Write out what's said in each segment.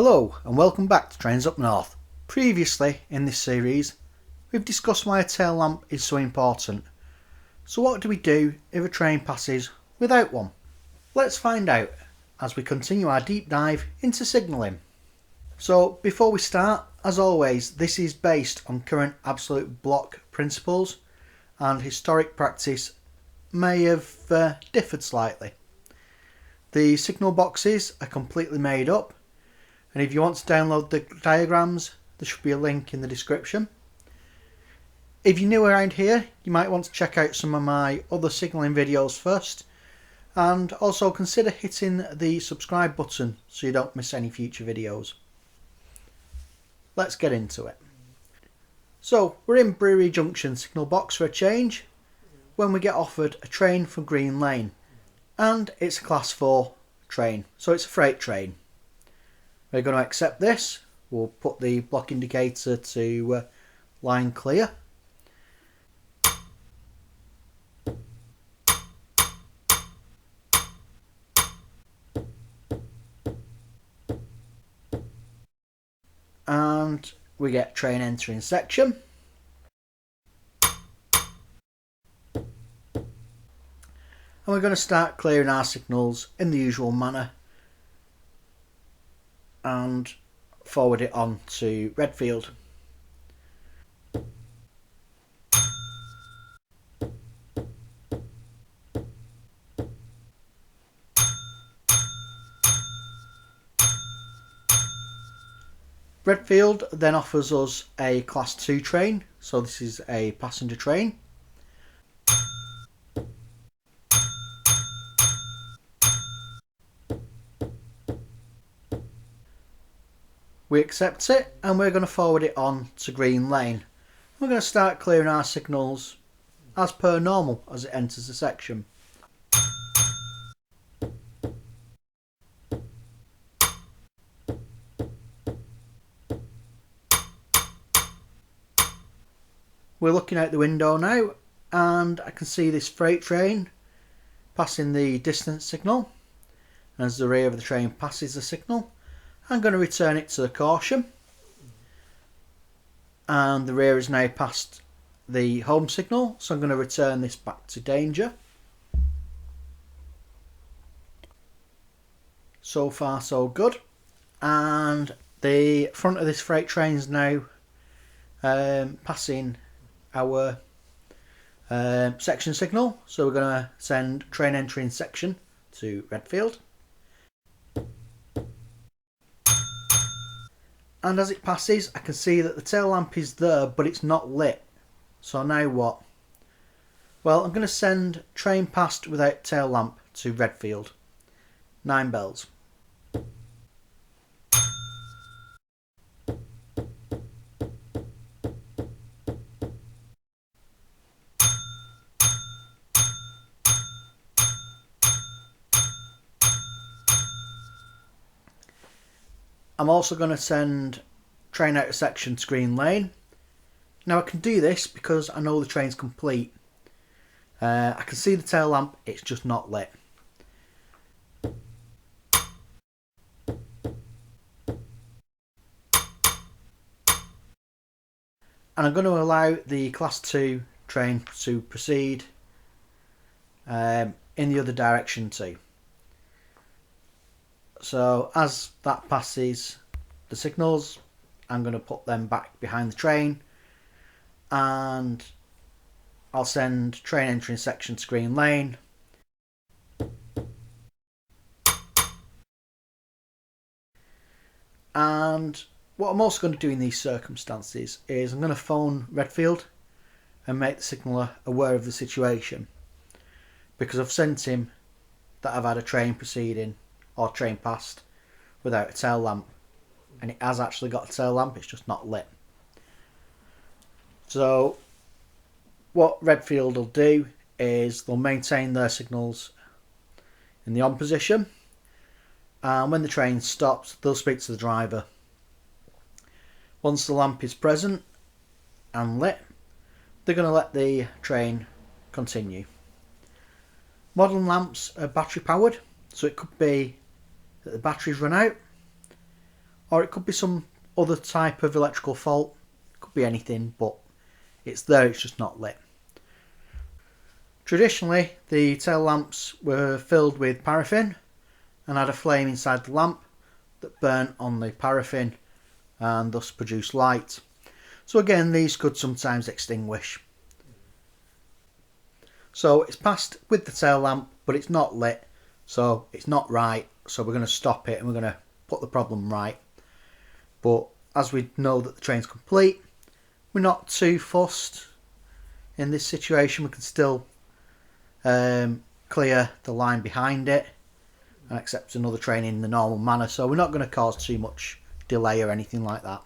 Hello and welcome back to Trains Up North. Previously in this series we've discussed why a tail lamp is so important. So what do we do if a train passes without one? Let's find out as we continue our deep dive into signalling. So before we start, as always, this is based on current absolute block principles and historic practice may have differed slightly. The signal boxes are completely made up. And if you want to download the diagrams, there should be a link in the description. If you're new around here, you might want to check out some of my other signalling videos first. And also consider hitting the subscribe button so you don't miss any future videos. Let's get into it. So we're in Brewery Junction signal box for a change when we get offered a train from Green Lane. And it's a class 4 train, so it's a freight train. We're going to accept this. We'll put the block indicator to line clear. And we get train entering section. And we're going to start clearing our signals in the usual manner and forward it on to Redfield. Redfield then offers us a class 2 train, so this is a passenger train. We accept it and we're going to forward it on to Green Lane. We're going to start clearing our signals as per normal as it enters the section. We're looking out the window now and I can see this freight train passing the distance signal. And as the rear of the train passes the signal, I'm going to return it to the caution, and the rear is now past the home signal, so I'm going to return this back to danger. So far so good, and the front of this freight train is now passing our section signal, so we're going to send train entering section to Redfield. And as it passes, I can see that the tail lamp is there, but it's not lit. So now what? Well, I'm going to send train past without tail lamp to Redfield. 9 bells. I'm also going to send train out of section to Green Lane. Now I can do this because I know the train's complete. I can see the tail lamp, it's just not lit. And I'm going to allow the class 2 train to proceed in the other direction too. So as that passes the signals, I'm going to put them back behind the train and I'll send train entering section to Green Lane. And what I'm also going to do in these circumstances is I'm going to phone Redfield and make the signaller aware of the situation, because I've sent him that I've had a train proceeding or train past without a tail lamp, and it has actually got a tail lamp, it's just not lit. So what Redfield will do is they'll maintain their signals in the on position, and when the train stops they'll speak to the driver. Once the lamp is present and lit, they're going to let the train continue. Modern lamps are battery powered, so it could be that the batteries run out, or it could be some other type of electrical fault. It could be anything, but it's there, it's just not lit. Traditionally, the tail lamps were filled with paraffin and had a flame inside the lamp that burnt on the paraffin and thus produced light. So again, these could sometimes extinguish. So it's passed with the tail lamp, but it's not lit, so it's not right. So we're going to stop it and we're going to put the problem right. But as we know that the train's complete, we're not too fussed in this situation. We can still clear the line behind it and accept another train in the normal manner. So we're not going to cause too much delay or anything like that.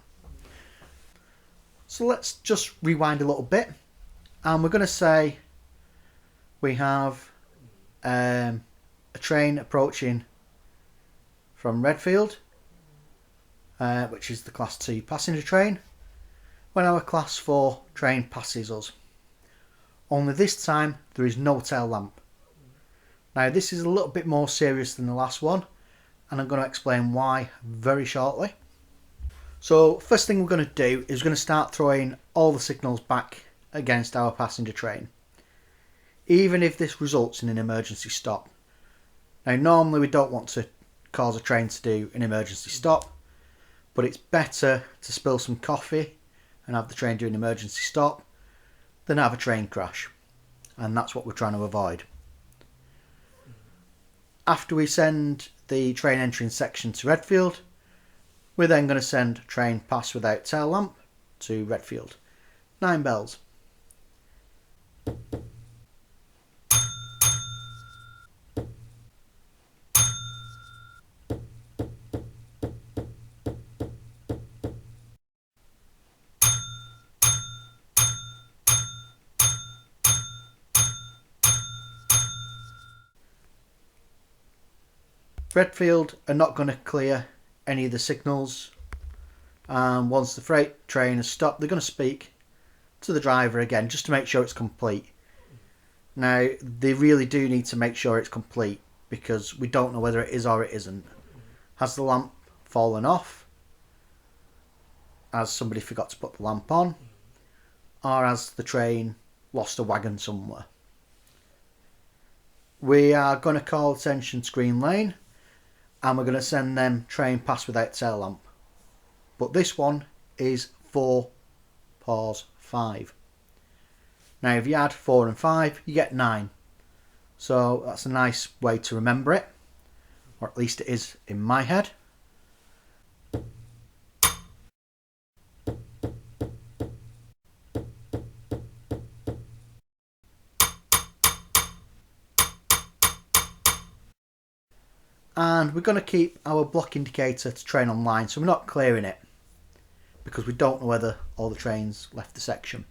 So let's just rewind a little bit, and we're going to say we have a train approaching from Redfield, which is the Class 2 passenger train, when our Class 4 train passes us. Only this time there is no tail lamp. Now this is a little bit more serious than the last one, and I'm going to explain why very shortly. So first thing we're going to do is we're going to start throwing all the signals back against our passenger train, even if this results in an emergency stop. Now normally we don't want to cause a train to do an emergency stop, but it's better to spill some coffee and have the train do an emergency stop than have a train crash, and that's what we're trying to avoid. After we send the train entering section to Redfield, we're then going to send train pass without tail lamp to Redfield. 9 bells. Redfield are not going to clear any of the signals, and once the freight train has stopped, they're going to speak to the driver again just to make sure it's complete. Now they really do need to make sure it's complete, because we don't know whether it is or it isn't. Has the lamp fallen off? Has somebody forgot to put the lamp on? Or has the train lost a wagon somewhere? We are going to call attention to Green Lane, and we're going to send them train pass without tail lamp. But this one is 4 pause 5. Now if you add 4 and 5, you get 9. So that's a nice way to remember it, or at least it is in my head. And we're going to keep our block indicator to train online, so we're not clearing it, because we don't know whether all the trains left the section.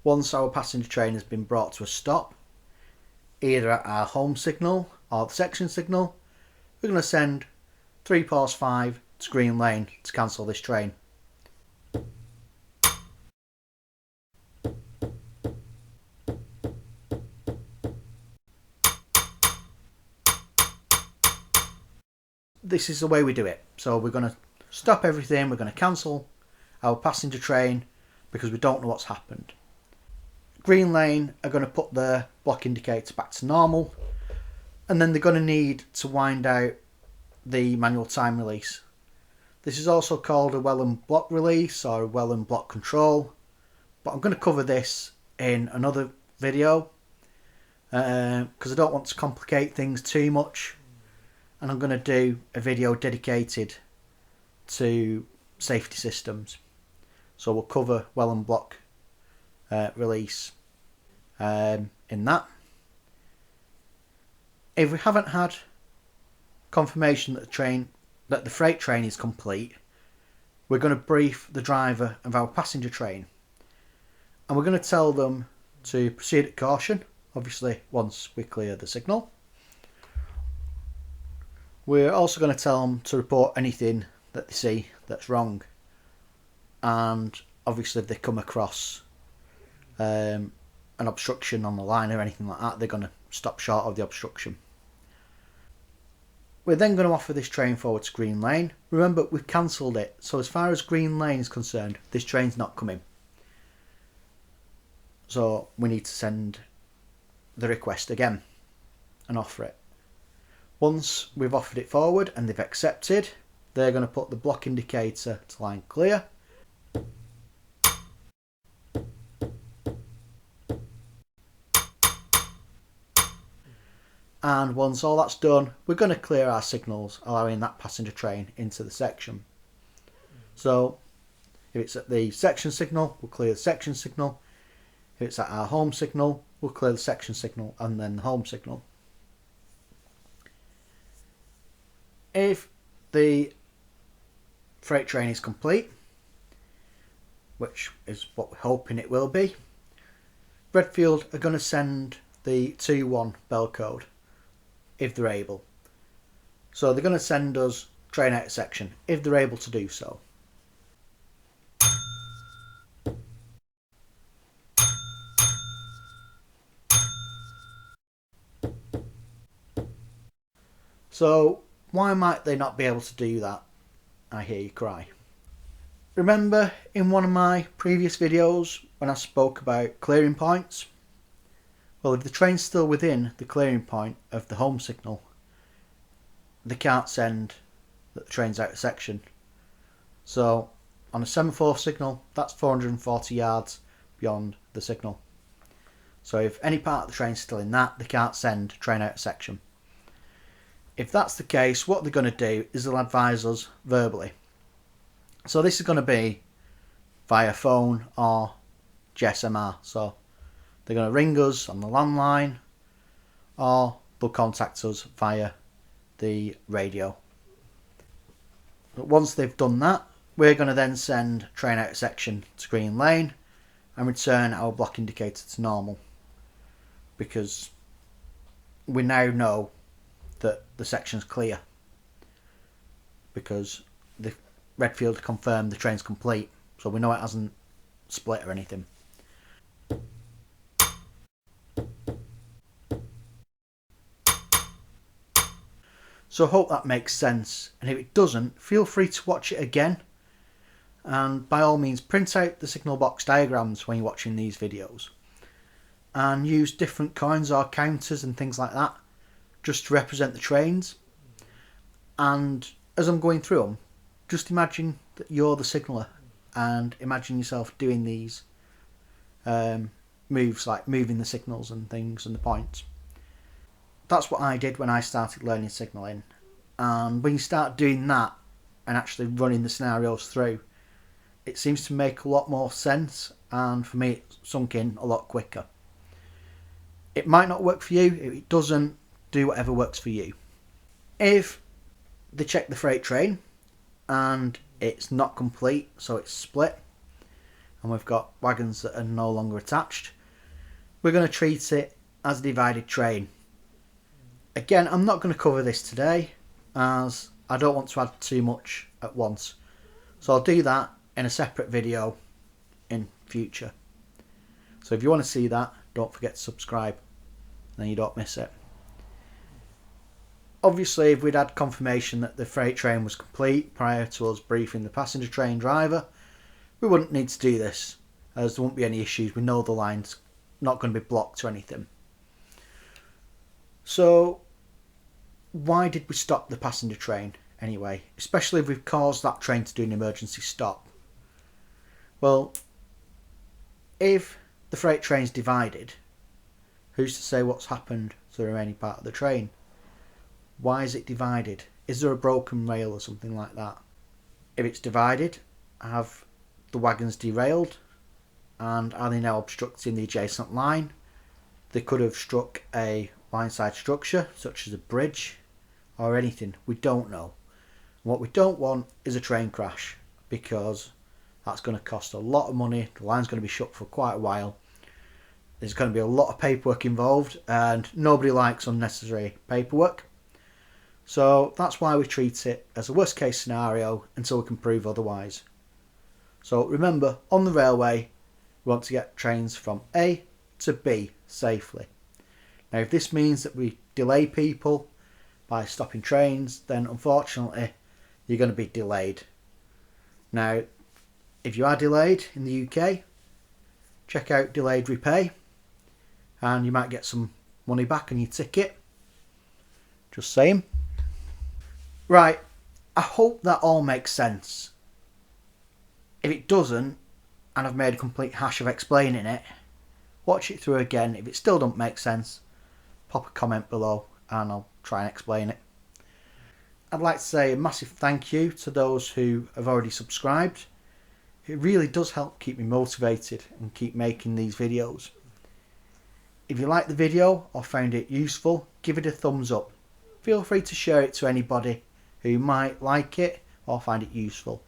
Once our passenger train has been brought to a stop, either at our home signal or the section signal, we're going to send 3 pause 5 to Green Lane to cancel this train. This is the way we do it. So we're going to stop everything, we're going to cancel our passenger train because we don't know what's happened. Green Lane are going to put their block indicator back to normal, and then they're going to need to wind out the manual time release. This is also called a well and block release or a well and block control, but I'm going to cover this in another video because I don't want to complicate things too much, and I'm going to do a video dedicated to safety systems. So we'll cover well and block release in that. If we haven't had confirmation that the freight train is complete, we're going to brief the driver of our passenger train, and we're going to tell them to proceed at caution, obviously once we clear the signal. We're also going to tell them to report anything that they see that's wrong, and obviously if they come across an obstruction on the line or anything like that, they're going to stop short of the obstruction. We're then going to offer this train forward to Green Lane. Remember, we've cancelled it, so as far as Green Lane is concerned, this train's not coming. So we need to send the request again and offer it. Once we've offered it forward and they've accepted, they're going to put the block indicator to line clear. And once all that's done, we're going to clear our signals, allowing that passenger train into the section. So if it's at the section signal, we'll clear the section signal. If it's at our home signal, we'll clear the section signal and then the home signal. If the freight train is complete, which is what we're hoping it will be, Redfield are going to send the 2-1 bell code if they're able. So they're going to send us train out of section if they're able to do so. So why might they not be able to do that? I hear you cry. Remember in one of my previous videos when I spoke about clearing points? Well, if the train's still within the clearing point of the home signal, they can't send that the train's out of section. So on a semaphore signal, that's 440 yards beyond the signal. So if any part of the train's still in that, they can't send train out of section. If that's the case, what they're going to do is they'll advise us verbally. So this is going to be via phone or GSMR. So they're going to ring us on the landline or they'll contact us via the radio. But once they've done that, we're going to then send train out of section to Green Lane and return our block indicator to normal, because we now know that the section's clear, because the Redfield confirmed the train's complete, so we know it hasn't split or anything. So I hope that makes sense, and if it doesn't, feel free to watch it again, and by all means print out the signal box diagrams when you're watching these videos and use different coins or counters and things like that just to represent the trains. And as I'm going through them, just imagine that you're the signaller and imagine yourself doing these moves, like moving the signals and things and the points. That's what I did when I started learning signalling, and when you start doing that and actually running the scenarios through, it seems to make a lot more sense, and for me it sunk in a lot quicker. It might not work for you. If it doesn't, do whatever works for you. If they check the freight train and it's not complete, so it's split and we've got wagons that are no longer attached, we're going to treat it as a divided train. Again, I'm not going to cover this today as I don't want to add too much at once, so I'll do that in a separate video in future. So if you want to see that, don't forget to subscribe, then you don't miss it. Obviously, if we'd had confirmation that the freight train was complete prior to us briefing the passenger train driver, we wouldn't need to do this, as there won't be any issues. We know the line's not going to be blocked or anything. So why did we stop the passenger train anyway, especially if we've caused that train to do an emergency stop? Well, if the freight train's divided, who's to say what's happened to the remaining part of the train? Why is it divided? Is there a broken rail or something like that? If it's divided, have the wagons derailed, and are they now obstructing the adjacent line? They could have struck a line-side structure such as a bridge or anything. We don't know. What we don't want is a train crash, because that's going to cost a lot of money. The line's going to be shut for quite a while. There's going to be a lot of paperwork involved, and nobody likes unnecessary paperwork. So that's why we treat it as a worst case scenario until we can prove otherwise. So remember, on the railway, we want to get trains from A to B safely. Now if this means that we delay people by stopping trains, then unfortunately you're going to be delayed. Now, if you are delayed in the UK, check out Delayed Repay and you might get some money back on your ticket. Just saying. Right, I hope that all makes sense. If it doesn't, and I've made a complete hash of explaining it, watch it through again. If it still don't make sense, pop a comment below and I'll try and explain it. I'd like to say a massive thank you to those who have already subscribed. It really does help keep me motivated and keep making these videos. If you liked the video or found it useful, give it a thumbs up. Feel free to share it to anybody who might like it or find it useful.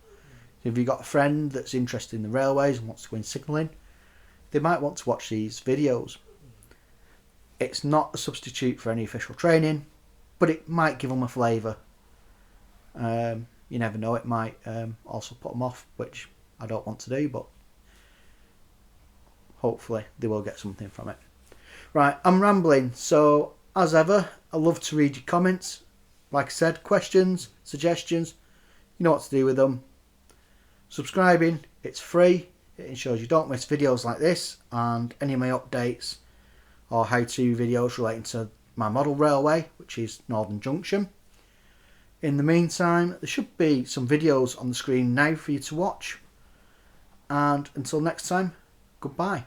If you've got a friend that's interested in the railways and wants to go in signalling, they might want to watch these videos. It's not a substitute for any official training, but it might give them a flavour. You never know, it might also put them off, which I don't want to do, but hopefully they will get something from it. Right, I'm rambling, so as ever, I love to read your comments. Like I said, questions, suggestions, you know what to do with them. Subscribing, it's free. It ensures you don't miss videos like this and any of my updates or how-to videos relating to my model railway, which is Northern Junction. In the meantime, there should be some videos on the screen now for you to watch. And until next time, goodbye.